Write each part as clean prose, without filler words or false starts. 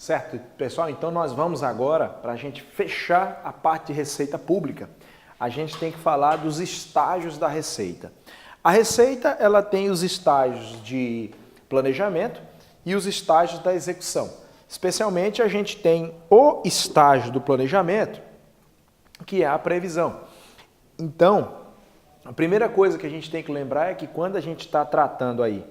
Certo, pessoal? Então nós vamos agora, para a gente fechar a parte de receita pública, a gente tem que falar dos estágios da receita. A receita, ela tem os estágios de planejamento e os estágios da execução. Especialmente a gente tem o estágio do planejamento, que é a previsão. Então, a primeira coisa que a gente tem que lembrar é que quando a gente está tratando aí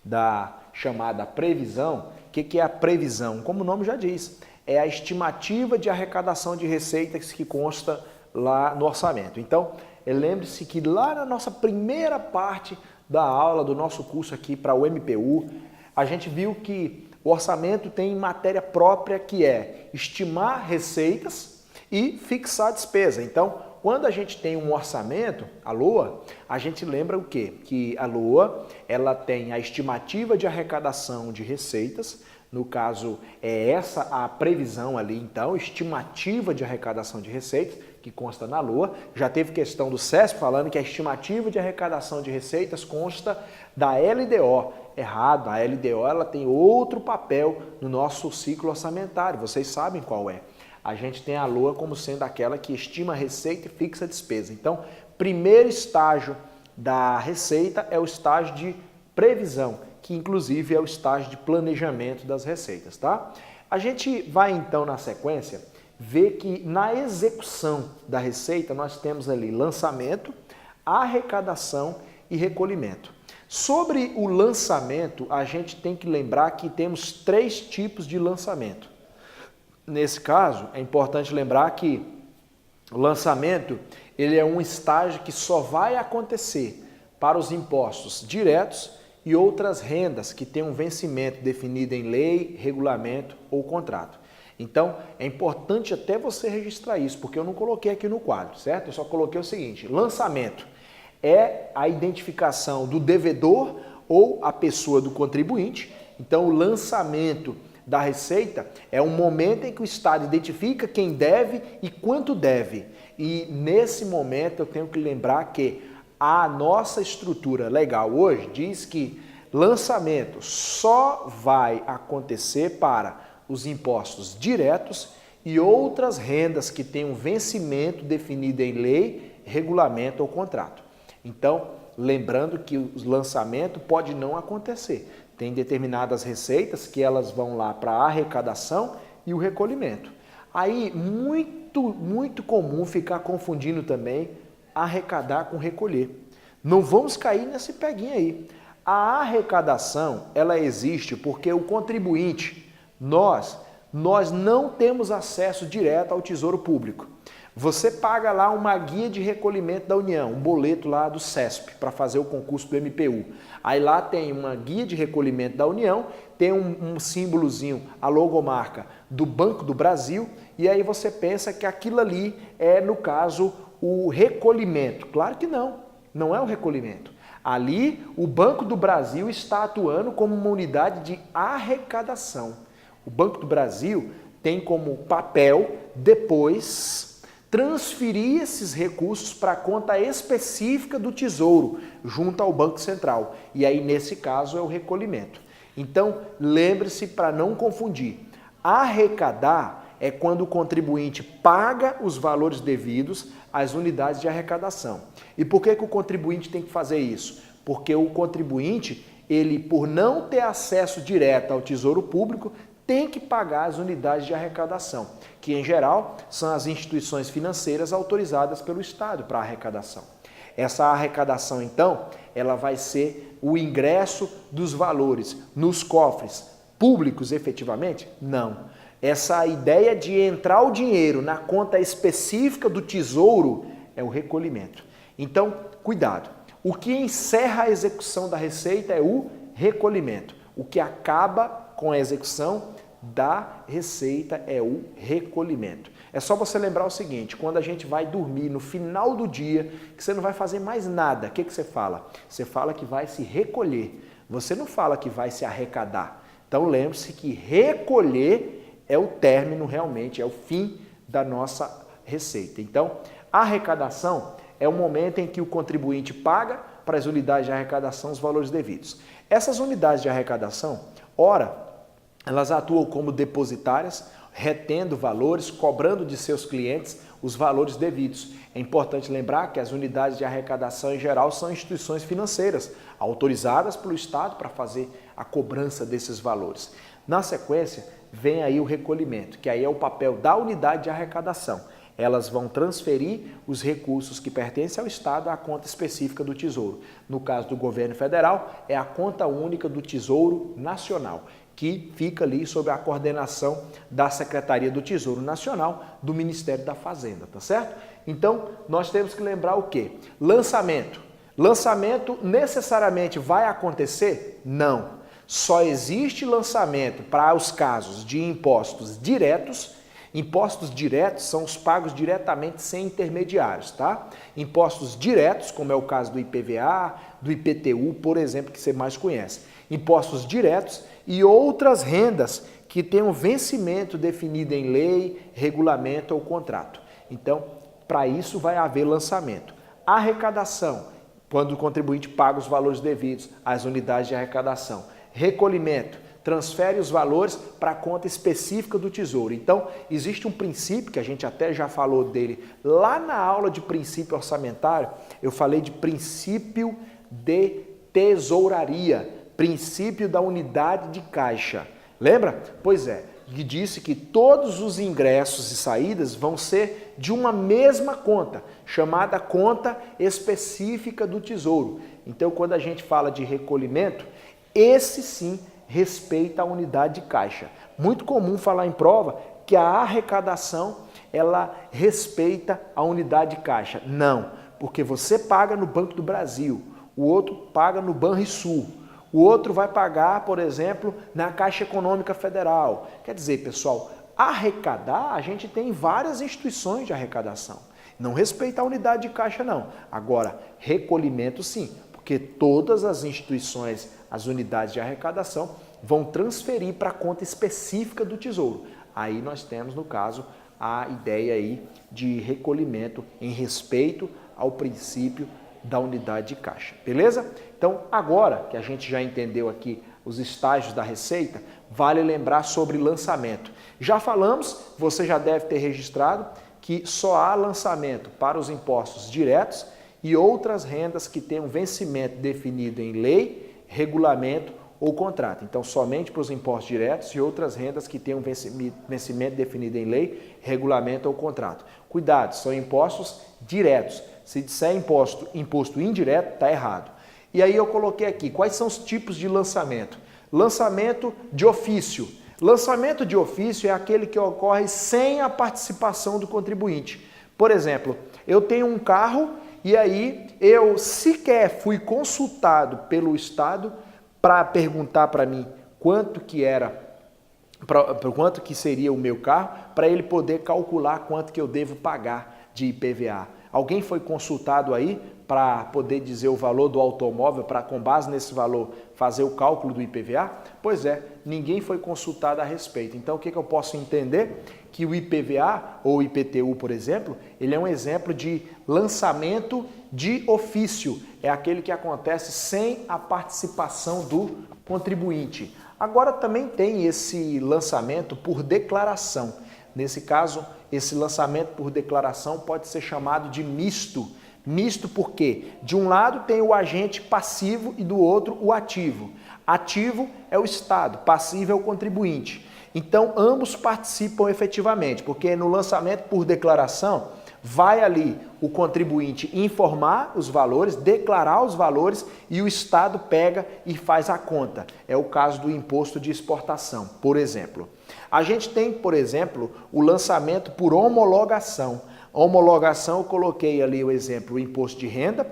da chamada previsão, o que é a previsão? Como o nome já diz, é a estimativa de arrecadação de receitas que consta lá no orçamento. Então, lembre-se que lá na nossa primeira parte da aula, do nosso curso aqui para o MPU, a gente viu que o orçamento tem matéria própria que é estimar receitas e fixar despesa. Então, quando a gente tem um orçamento, a LOA, a gente lembra o quê? Que a LOA, ela tem a estimativa de arrecadação de receitas, no caso é essa a previsão ali, então, estimativa de arrecadação de receitas, que consta na LOA. Já teve questão do CESP falando que a estimativa de arrecadação de receitas consta da LDO. Errado, a LDO ela tem outro papel no nosso ciclo orçamentário, vocês sabem qual é. A gente tem a LOA como sendo aquela que estima a receita e fixa a despesa. Então, primeiro estágio da receita é o estágio de previsão, que inclusive é o estágio de planejamento das receitas, tá? A gente vai então na sequência ver que na execução da receita nós temos ali lançamento, arrecadação e recolhimento. Sobre o lançamento, a gente tem que lembrar que temos 3 tipos de lançamento. Nesse caso, é importante lembrar que o lançamento ele é um estágio que só vai acontecer para os impostos diretos e outras rendas que têm um vencimento definido em lei, regulamento ou contrato. Então, é importante até você registrar isso, porque eu não coloquei aqui no quadro, certo? Eu só coloquei o seguinte: lançamento é a identificação do devedor ou a pessoa do contribuinte. Então, o lançamento da receita é um momento em que o Estado identifica quem deve e quanto deve. E nesse momento eu tenho que lembrar que a nossa estrutura legal hoje diz que lançamento só vai acontecer para os impostos diretos e outras rendas que têm um vencimento definido em lei, regulamento ou contrato. Então, lembrando que o lançamento pode não acontecer. Tem determinadas receitas que elas vão lá para a arrecadação e o recolhimento. Aí, muito comum ficar confundindo também arrecadar com recolher. Não vamos cair nesse peguinho aí. A arrecadação, ela existe porque o contribuinte, nós não temos acesso direto ao Tesouro Público. Você paga lá uma guia de recolhimento da União, um boleto lá do CESP para fazer o concurso do MPU. Aí lá tem uma guia de recolhimento da União, tem um símbolozinho, a logomarca do Banco do Brasil, e aí você pensa que aquilo ali é, no caso, o recolhimento. Claro que não, não é o recolhimento. Ali o Banco do Brasil está atuando como uma unidade de arrecadação. O Banco do Brasil tem como papel depois transferir esses recursos para a conta específica do Tesouro, junto ao Banco Central. E aí, nesse caso, é o recolhimento. Então, lembre-se para não confundir. Arrecadar é quando o contribuinte paga os valores devidos às unidades de arrecadação. E por que o contribuinte tem que fazer isso? Porque o contribuinte, ele, por não ter acesso direto ao Tesouro Público, tem que pagar as unidades de arrecadação, que em geral são as instituições financeiras autorizadas pelo Estado para arrecadação. Essa arrecadação, então, ela vai ser o ingresso dos valores nos cofres públicos efetivamente? Não. Essa ideia de entrar o dinheiro na conta específica do Tesouro é o recolhimento. Então, cuidado. O que encerra a execução da receita é o recolhimento. O que acaba com a execução da receita é o recolhimento. É só você lembrar o seguinte: quando a gente vai dormir no final do dia, que você não vai fazer mais nada, o que você fala? Você fala que vai se recolher. Você não fala que vai se arrecadar. Então lembre-se que recolher é o término realmente, é o fim da nossa receita. Então, a arrecadação é o momento em que o contribuinte paga para as unidades de arrecadação os valores devidos. Essas unidades de arrecadação, ora, Elas atuam como depositárias, retendo valores, cobrando de seus clientes os valores devidos. É importante lembrar que as unidades de arrecadação em geral são instituições financeiras, autorizadas pelo Estado para fazer a cobrança desses valores. Na sequência, vem aí o recolhimento, que aí é o papel da unidade de arrecadação. Elas vão transferir os recursos que pertencem ao Estado à conta específica do Tesouro. No caso do governo federal, é a conta única do Tesouro Nacional, que fica ali sob a coordenação da Secretaria do Tesouro Nacional do Ministério da Fazenda, tá certo? Então, nós temos que lembrar o quê? Lançamento. Lançamento necessariamente vai acontecer? Não. Só existe lançamento para os casos de impostos diretos. Impostos diretos são os pagos diretamente sem intermediários, tá? Impostos diretos, como é o caso do IPVA, do IPTU, por exemplo, que você mais conhece. Impostos diretos e outras rendas que tenham vencimento definido em lei, regulamento ou contrato. Então, para isso vai haver lançamento. Arrecadação, quando o contribuinte paga os valores devidos às unidades de arrecadação. Recolhimento, transfere os valores para a conta específica do Tesouro. Então, existe um princípio, que a gente até já falou dele lá na aula de princípio orçamentário, eu falei de princípio de tesouraria, princípio da unidade de caixa. Lembra? Pois é, que disse que todos os ingressos e saídas vão ser de uma mesma conta, chamada conta específica do Tesouro. Então, quando a gente fala de recolhimento, esse sim respeita a unidade de caixa. Muito comum falar em prova que a arrecadação ela respeita a unidade de caixa. Não, porque você paga no Banco do Brasil, o outro paga no Banrisul, o outro vai pagar, por exemplo, na Caixa Econômica Federal. Quer dizer, pessoal, arrecadar, a gente tem várias instituições de arrecadação. Não respeita a unidade de caixa, não. Agora, recolhimento sim, porque todas as instituições, as unidades de arrecadação, vão transferir para a conta específica do Tesouro. Aí nós temos, no caso, a ideia aí de recolhimento em respeito ao princípio da unidade de caixa, beleza? Então, agora que a gente já entendeu aqui os estágios da receita, vale lembrar sobre lançamento. Já falamos, você já deve ter registrado, que só há lançamento para os impostos diretos e outras rendas que tenham vencimento definido em lei, regulamento ou contrato. Então, somente para os impostos diretos e outras rendas que tenham vencimento definido em lei, regulamento ou contrato. Cuidado, são impostos diretos. Se disser imposto indireto, está errado. E aí eu coloquei aqui, quais são os tipos de lançamento? Lançamento de ofício. Lançamento de ofício é aquele que ocorre sem a participação do contribuinte. Por exemplo, eu tenho um carro e aí eu sequer fui consultado pelo Estado para perguntar para mim quanto que seria o meu carro, para ele poder calcular quanto que eu devo pagar de IPVA. Alguém foi consultado aí para poder dizer o valor do automóvel, para com base nesse valor fazer o cálculo do IPVA? Pois é, ninguém foi consultado a respeito. Então o que eu posso entender? Que o IPVA ou IPTU, por exemplo, ele é um exemplo de lançamento de ofício. É aquele que acontece sem a participação do contribuinte. Agora também tem esse lançamento por declaração. Nesse caso, esse lançamento por declaração pode ser chamado de misto. Misto porque, de um lado, tem o agente passivo e do outro o ativo. Ativo é o Estado, passivo é o contribuinte. Então, ambos participam efetivamente, porque no lançamento por declaração, vai ali o contribuinte informar os valores, declarar os valores e o Estado pega e faz a conta. É o caso do imposto de exportação, por exemplo. A gente tem, por exemplo, o lançamento por homologação. Homologação, eu coloquei ali o exemplo, o imposto de renda.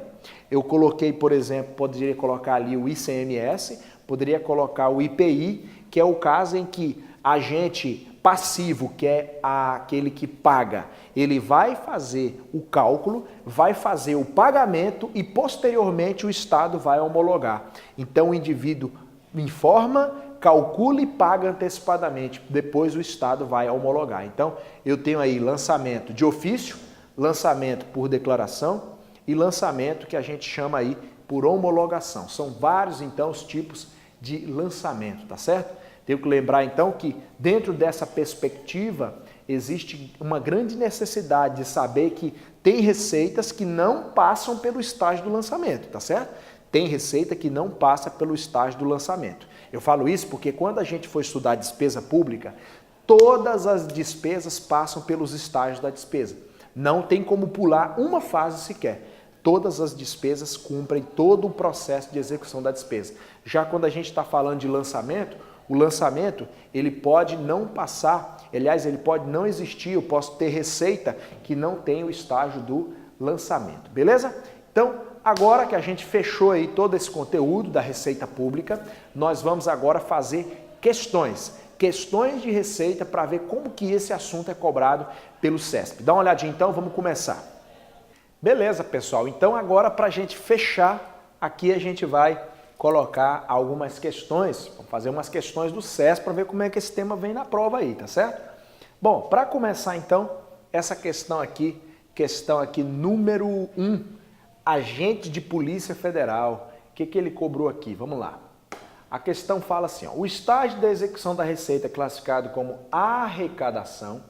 Eu coloquei, por exemplo, poderia colocar ali o ICMS, poderia colocar o IPI, que é o caso em que agente passivo, que é aquele que paga, ele vai fazer o cálculo, vai fazer o pagamento e posteriormente o Estado vai homologar. Então o indivíduo informa, calcula e paga antecipadamente, depois o Estado vai homologar. Então eu tenho aí lançamento de ofício, lançamento por declaração e lançamento que a gente chama aí por homologação. São vários então os tipos de lançamento, tá certo? Tenho que lembrar então que dentro dessa perspectiva existe uma grande necessidade de saber que tem receitas que não passam pelo estágio do lançamento, tá certo? Tem receita que não passa pelo estágio do lançamento. Eu falo isso porque quando a gente for estudar despesa pública, todas as despesas passam pelos estágios da despesa. Não tem como pular uma fase sequer. Todas as despesas cumprem todo o processo de execução da despesa. Já quando a gente está falando de lançamento, o lançamento ele pode não passar, aliás, ele pode não existir, eu posso ter receita que não tem o estágio do lançamento, beleza? Então, agora que a gente fechou aí todo esse conteúdo da receita pública, nós vamos agora fazer questões de receita para ver como que esse assunto é cobrado pelo CESP. Dá uma olhadinha então, vamos começar. Beleza, pessoal, então agora para a gente fechar, aqui a gente vai colocar algumas questões, vamos fazer umas questões do CESP para ver como é que esse tema vem na prova aí, tá certo? Bom, para começar então, essa questão aqui número 1, agente de Polícia Federal, o que ele cobrou aqui? Vamos lá. A questão fala assim, ó, o estágio da execução da receita classificado como arrecadação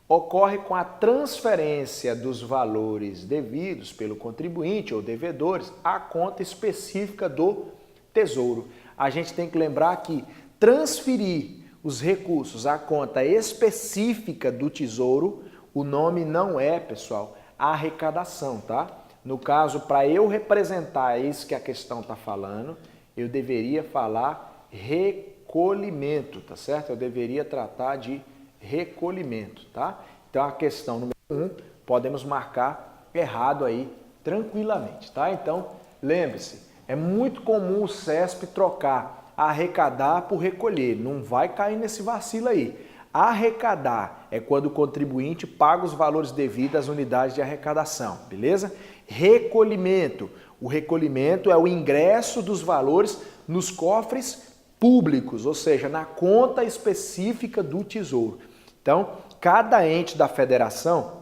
ocorre com a transferência dos valores devidos pelo contribuinte ou devedores à conta específica do Tesouro. A gente tem que lembrar que transferir os recursos à conta específica do Tesouro, o nome não é, pessoal, arrecadação, tá? No caso, para eu representar isso que a questão está falando, eu deveria falar recolhimento, tá certo? Eu deveria tratar de recolhimento, tá? Então a questão número 1, podemos marcar errado aí tranquilamente, tá? Então, lembre-se, é muito comum o CESP trocar arrecadar por recolher, não vai cair nesse vacilo aí. Arrecadar é quando o contribuinte paga os valores devidos às unidades de arrecadação, beleza? Recolhimento, o recolhimento é o ingresso dos valores nos cofres públicos, ou seja, na conta específica do Tesouro. Então, cada ente da federação,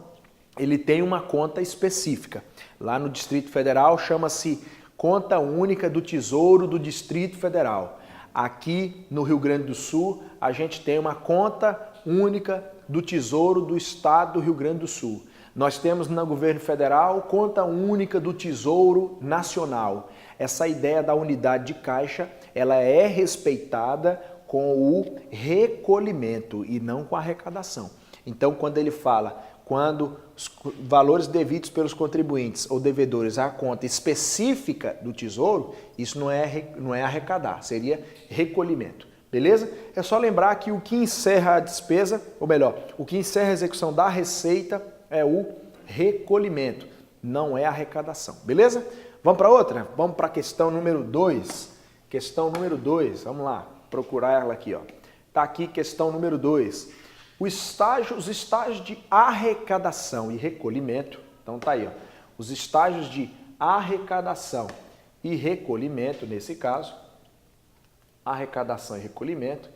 ele tem uma conta específica. Lá no Distrito Federal chama-se Conta Única do Tesouro do Distrito Federal. Aqui no Rio Grande do Sul, a gente tem uma conta única do Tesouro do Estado do Rio Grande do Sul. Nós temos no governo federal conta única do Tesouro Nacional. Essa ideia da unidade de caixa, ela é respeitada com o recolhimento e não com a arrecadação. Então, quando ele fala, quando os valores devidos pelos contribuintes ou devedores à conta específica do Tesouro, isso não é arrecadar, seria recolhimento. Beleza? É só lembrar que o que encerra a despesa, ou melhor, o que encerra a execução da receita é o recolhimento, não é arrecadação. Beleza? Vamos para outra? Vamos para a questão número 2. Questão número 2, vamos lá, procurar ela aqui, ó. Tá aqui questão número 2. Os estágios de arrecadação e recolhimento, então tá aí, ó. Os estágios de arrecadação e recolhimento, nesse caso, arrecadação e recolhimento,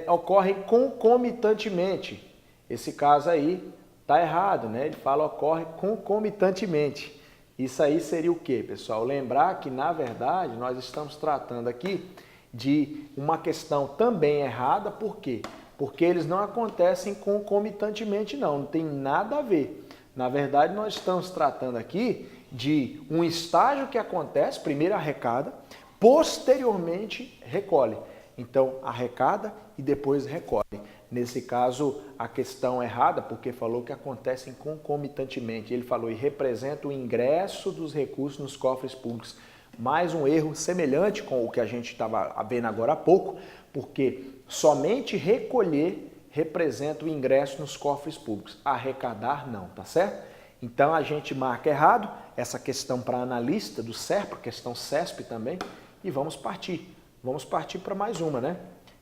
ocorrem concomitantemente. Esse caso aí tá errado, né? Ele fala ocorre concomitantemente. Isso aí seria o quê, pessoal? Lembrar que, na verdade, nós estamos tratando aqui de uma questão também errada, por quê? Porque eles não acontecem concomitantemente, não tem nada a ver. Na verdade, nós estamos tratando aqui de um estágio que acontece, primeiro arrecada, posteriormente recolhe. Então, arrecada e depois recolhe. Nesse caso, a questão errada, porque falou que acontecem concomitantemente. Ele falou e representa o ingresso dos recursos nos cofres públicos. Mais um erro semelhante com o que a gente estava vendo agora há pouco, porque somente recolher representa o ingresso nos cofres públicos. Arrecadar não, tá certo? Então a gente marca errado essa questão para analista do SERPA, questão CESP também, e vamos partir. Vamos partir para mais uma, né?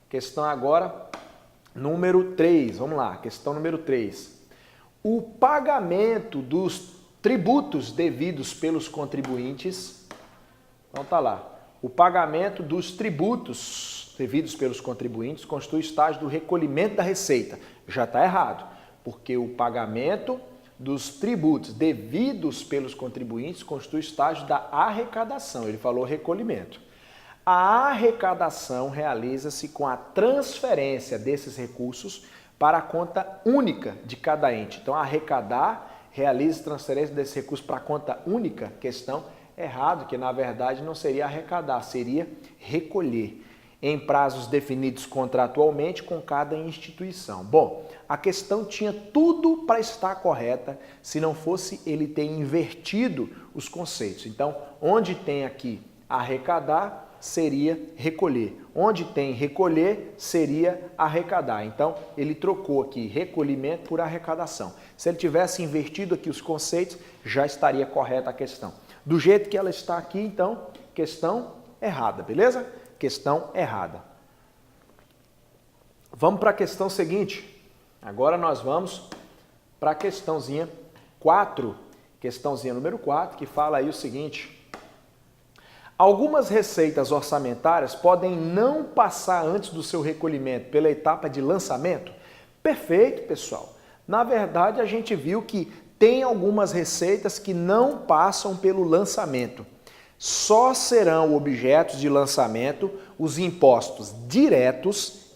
Questão agora número 3. Vamos lá, questão número 3. O pagamento dos tributos devidos pelos contribuintes. Então tá lá. O pagamento dos tributos devidos pelos contribuintes constitui o estágio do recolhimento da receita. Já está errado, porque o pagamento dos tributos devidos pelos contribuintes constitui o estágio da arrecadação. Ele falou recolhimento. A arrecadação realiza-se com a transferência desses recursos para a conta única de cada ente. Então, arrecadar realiza transferência desse recurso para a conta única, questão errado, que na verdade não seria arrecadar, seria recolher em prazos definidos contratualmente com cada instituição. Bom, a questão tinha tudo para estar correta se não fosse ele ter invertido os conceitos. Então, onde tem aqui arrecadar, seria recolher. Onde tem recolher, seria arrecadar. Então, ele trocou aqui recolhimento por arrecadação. Se ele tivesse invertido aqui os conceitos, já estaria correta a questão. Do jeito que ela está aqui, então, questão errada, beleza? Questão errada. Vamos para a questão seguinte. Agora nós vamos para a questãozinha 4, questãozinha número 4, que fala aí o seguinte: algumas receitas orçamentárias podem não passar antes do seu recolhimento pela etapa de lançamento? Perfeito, pessoal. Na verdade, a gente viu que tem algumas receitas que não passam pelo lançamento. Só serão objetos de lançamento os impostos diretos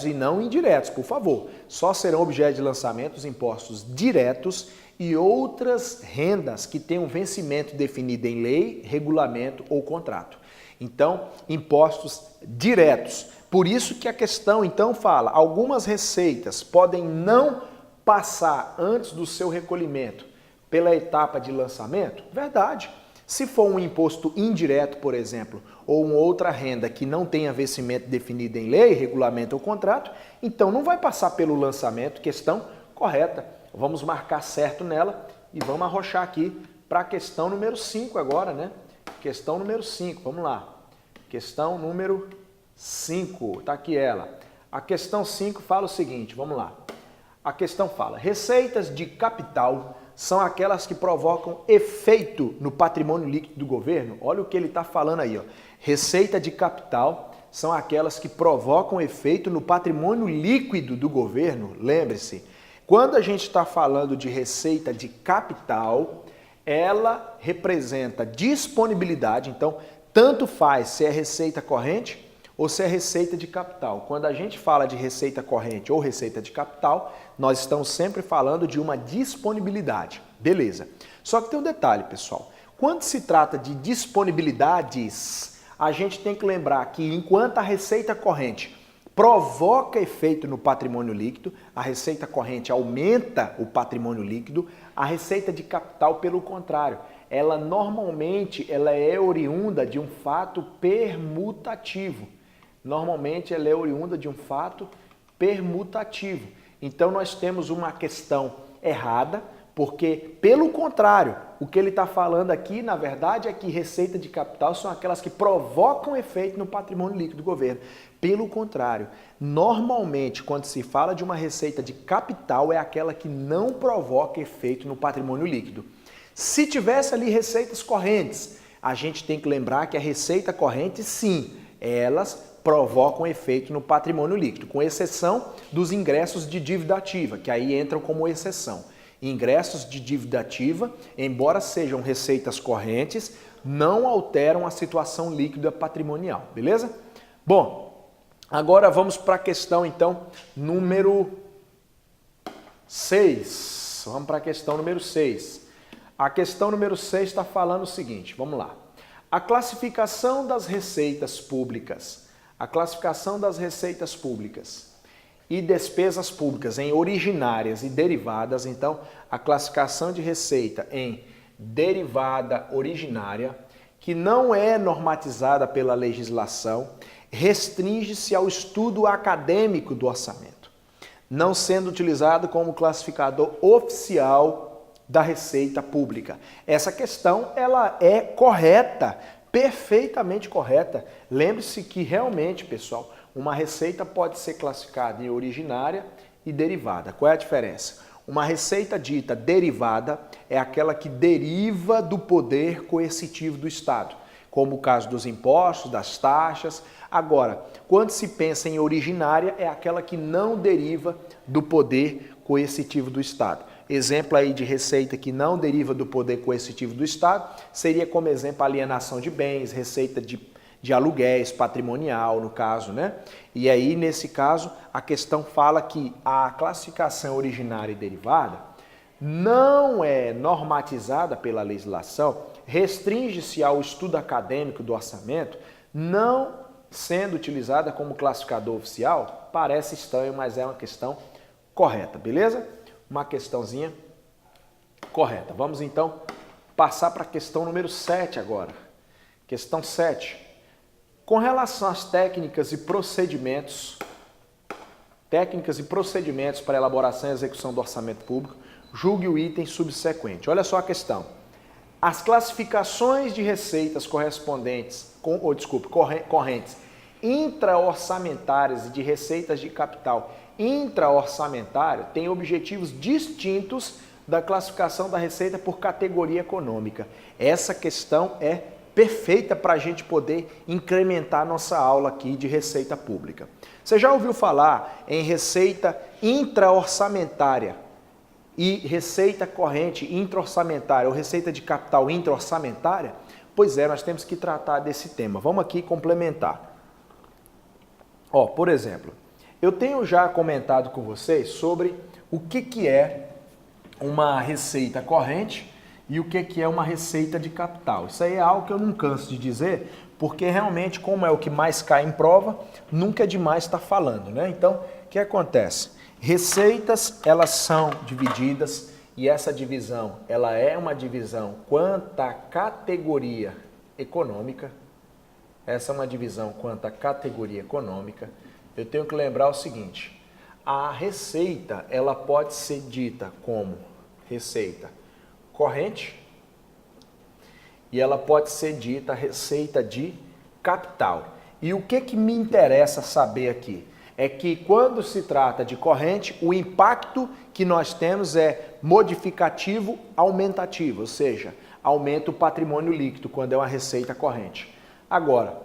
e não indiretos, por favor. Só serão objeto de lançamento os impostos diretos e outras rendas que tenham vencimento definido em lei, regulamento ou contrato. Então, impostos diretos. Por isso que a questão, então, fala, algumas receitas podem não passar antes do seu recolhimento pela etapa de lançamento? Verdade. Se for um imposto indireto, por exemplo, ou uma outra renda que não tenha vencimento definido em lei, regulamento ou contrato, então não vai passar pelo lançamento, questão correta. Vamos marcar certo nela e vamos arrochar aqui para a questão número 5 agora, né? Questão número 5, vamos lá. Questão número 5, tá aqui ela. A questão 5 fala o seguinte, vamos lá. A questão fala, receitas de capital são aquelas que provocam efeito no patrimônio líquido do governo. Olha o que ele está falando aí, ó. Receita de capital são aquelas que provocam efeito no patrimônio líquido do governo. Lembre-se, quando a gente está falando de receita de capital, ela representa disponibilidade, então tanto faz se é receita corrente ou se é receita de capital. Quando a gente fala de receita corrente ou receita de capital, nós estamos sempre falando de uma disponibilidade. Beleza. Só que tem um detalhe, pessoal. Quando se trata de disponibilidades, a gente tem que lembrar que enquanto a receita corrente provoca efeito no patrimônio líquido, a receita corrente aumenta o patrimônio líquido, a receita de capital, pelo contrário, ela normalmente é oriunda de um fato permutativo. Normalmente ela é oriunda de um fato permutativo. Então nós temos uma questão errada, porque pelo contrário, o que ele está falando aqui, na verdade, é que receita de capital são aquelas que provocam efeito no patrimônio líquido do governo. Pelo contrário, normalmente quando se fala de uma receita de capital é aquela que não provoca efeito no patrimônio líquido. Se tivesse ali receitas correntes, a gente tem que lembrar que a receita corrente, sim, elas provocam efeito no patrimônio líquido, com exceção dos ingressos de dívida ativa, que aí entram como exceção. Ingressos de dívida ativa, embora sejam receitas correntes, não alteram a situação líquida patrimonial, beleza? Bom, agora vamos para a questão, então, número 6. Vamos para a questão número 6. A questão número 6 está falando o seguinte, vamos lá. A classificação das receitas públicas. A classificação das receitas públicas e despesas públicas em originárias e derivadas. Então, a classificação de receita em derivada originária, que não é normatizada pela legislação, restringe-se ao estudo acadêmico do orçamento, não sendo utilizado como classificador oficial da receita pública. Essa questão ela é correta, perfeitamente correta. Lembre-se que realmente, pessoal, uma receita pode ser classificada em originária e derivada. Qual é a diferença? Uma receita dita derivada é aquela que deriva do poder coercitivo do Estado, como o caso dos impostos, das taxas. Agora, quando se pensa em originária, é aquela que não deriva do poder coercitivo do Estado. exemplo aí de receita que não deriva do poder coercitivo do Estado, seria como exemplo alienação de bens, receita de aluguéis, patrimonial no caso, né? E aí, nesse caso, a questão fala que a classificação originária e derivada não é normatizada pela legislação, restringe-se ao estudo acadêmico do orçamento, não sendo utilizada como classificador oficial. Parece estranho, mas é uma questão correta, beleza? Uma questãozinha correta. Vamos então passar para a questão número 7 agora. Questão 7. Com relação às técnicas e procedimentos para elaboração e execução do orçamento público, julgue o item subsequente. Olha só a questão. As classificações de receitas correntes intra-orçamentárias e de receitas de capital intra-orçamentário têm objetivos distintos da classificação da receita por categoria econômica. Essa questão é perfeita para a gente poder incrementar nossa aula aqui de receita pública. Você já ouviu falar em receita intra-orçamentária e receita corrente intra-orçamentária ou receita de capital intra-orçamentária? Pois é, nós temos que tratar desse tema. Vamos aqui complementar. Ó, por exemplo, eu tenho já comentado com vocês sobre o que é uma receita corrente e o que é uma receita de capital. Isso aí é algo que eu não canso de dizer, porque realmente, como é o que mais cai em prova, nunca é demais estar falando, né? Então, o que acontece? Receitas, elas são divididas e essa divisão, ela é uma divisão quanto à categoria econômica. Essa é uma divisão quanto à categoria econômica. Eu tenho que lembrar o seguinte, a receita, ela pode ser dita como receita corrente e ela pode ser dita receita de capital. E o que me interessa saber aqui é que quando se trata de corrente, o impacto que nós temos é modificativo aumentativo, ou seja, aumenta o patrimônio líquido quando é uma receita corrente. Agora,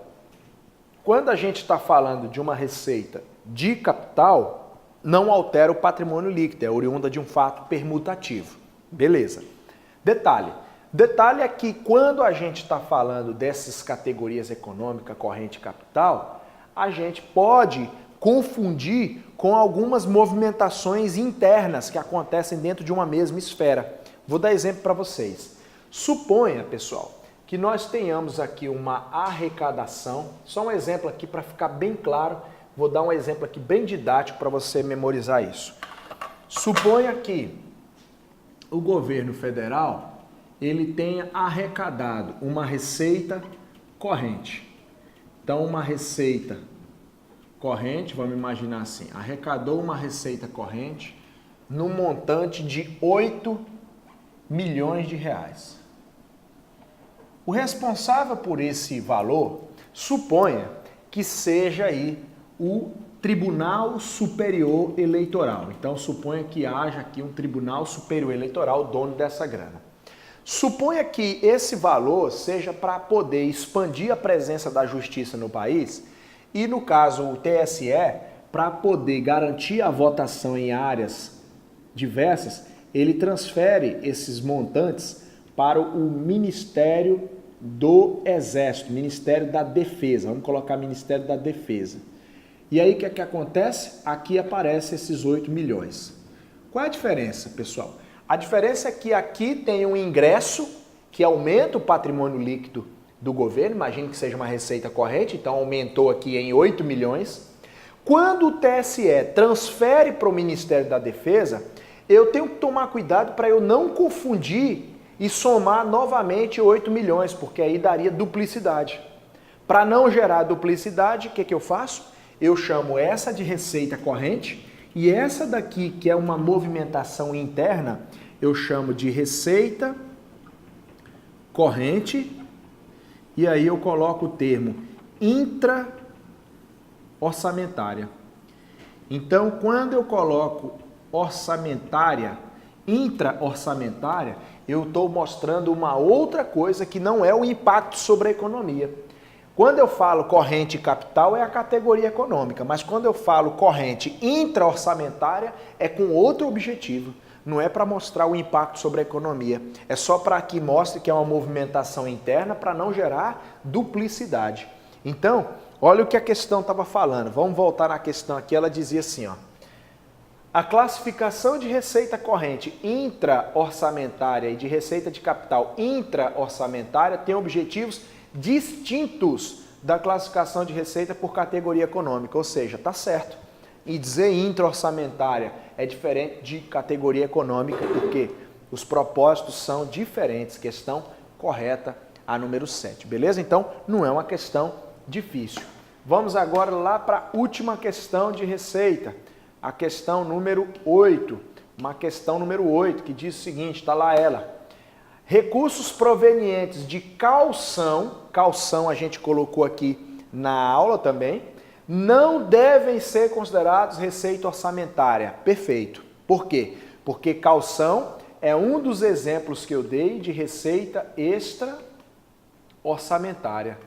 quando a gente está falando de uma receita de capital, não altera o patrimônio líquido, é oriunda de um fato permutativo. Beleza. Detalhe é que quando a gente está falando dessas categorias econômica, corrente e capital, a gente pode confundir com algumas movimentações internas que acontecem dentro de uma mesma esfera. Vou dar exemplo para vocês. Suponha, pessoal, que nós tenhamos aqui uma arrecadação, só um exemplo aqui para ficar bem claro, vou dar um exemplo aqui bem didático para você memorizar isso. Suponha que o governo federal, ele tenha arrecadado uma receita corrente. Então, uma receita corrente, vamos imaginar assim, arrecadou uma receita corrente no montante de 8 milhões de reais. O responsável por esse valor, suponha que seja aí o Tribunal Superior Eleitoral. Então, suponha que haja aqui um Tribunal Superior Eleitoral, dono dessa grana. Suponha que esse valor seja para poder expandir a presença da justiça no país e, no caso, o TSE, para poder garantir a votação em áreas diversas, ele transfere esses montantes para o Ministério do Exército, Ministério da Defesa. Vamos colocar Ministério da Defesa. E aí, o que acontece? Aqui aparecem esses 8 milhões. Qual é a diferença, pessoal? A diferença é que aqui tem um ingresso que aumenta o patrimônio líquido do governo, imagine que seja uma receita corrente, então aumentou aqui em 8 milhões. Quando o TSE transfere para o Ministério da Defesa, eu tenho que tomar cuidado para eu não confundir e somar novamente 8 milhões, porque aí daria duplicidade. Para não gerar duplicidade, o que eu faço? Eu chamo essa de receita corrente e essa daqui, que é uma movimentação interna, eu chamo de receita corrente e aí eu coloco o termo intra-orçamentária. Então, quando eu coloco orçamentária, intra-orçamentária, eu estou mostrando uma outra coisa que não é o impacto sobre a economia. Quando eu falo corrente e capital é a categoria econômica, mas quando eu falo corrente intra-orçamentária é com outro objetivo. não é para mostrar o impacto sobre a economia, é só para que mostre que é uma movimentação interna para não gerar duplicidade. Então, olha o que a questão estava falando. Vamos voltar na questão aqui, ela dizia assim, ó. A classificação de receita corrente intra-orçamentária e de receita de capital intra-orçamentária tem objetivos distintos da classificação de receita por categoria econômica, ou seja, está certo. E dizer intra-orçamentária é diferente de categoria econômica, porque os propósitos são diferentes. Questão correta, a número 7, beleza? Então, não é uma questão difícil. Vamos agora lá para a última questão de receita. A questão número 8, uma questão número 8, que diz o seguinte, está lá ela. Recursos provenientes de calção a gente colocou aqui na aula também, não devem ser considerados receita orçamentária. Perfeito. Por quê? Porque calção é um dos exemplos que eu dei de receita extra orçamentária.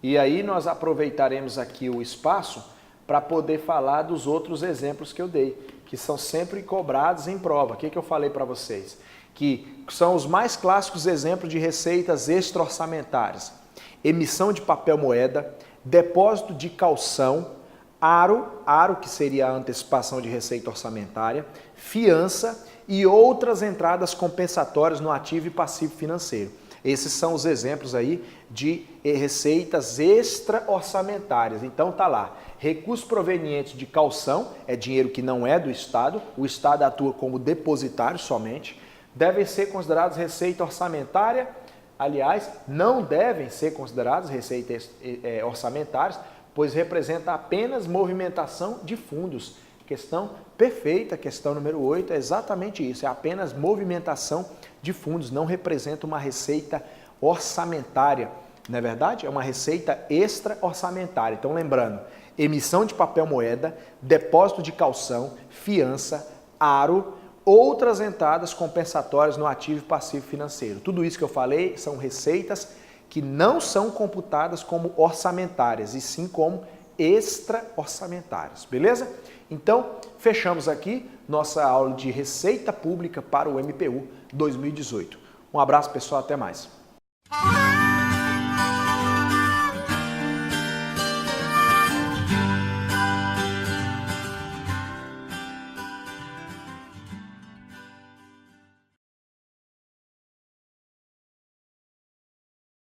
E aí nós aproveitaremos aqui o espaço para poder falar dos outros exemplos que eu dei, que são sempre cobrados em prova. O que eu falei para vocês? Que são os mais clássicos exemplos de receitas extra-orçamentárias. Emissão de papel moeda, depósito de calção, aro que seria a antecipação de receita orçamentária, fiança e outras entradas compensatórias no ativo e passivo financeiro. Esses são os exemplos aí de receitas extra-orçamentárias. Então tá lá, recursos provenientes de calção, é dinheiro que não é do Estado, o Estado atua como depositário somente, devem ser considerados receita orçamentária, aliás, não devem ser considerados receitas orçamentárias, pois representa apenas movimentação de fundos. Questão perfeita, questão número 8, é exatamente isso, é apenas movimentação de fundos, não representa uma receita orçamentária, não é verdade? É uma receita extra-orçamentária. Então, lembrando, emissão de papel moeda, depósito de calção, fiança, aro, outras entradas compensatórias no ativo e passivo financeiro. Tudo isso que eu falei são receitas que não são computadas como orçamentárias, e sim como extra-orçamentárias, beleza? Então, fechamos aqui nossa aula de Receita Pública para o MPU 2018. Um abraço, pessoal, até mais.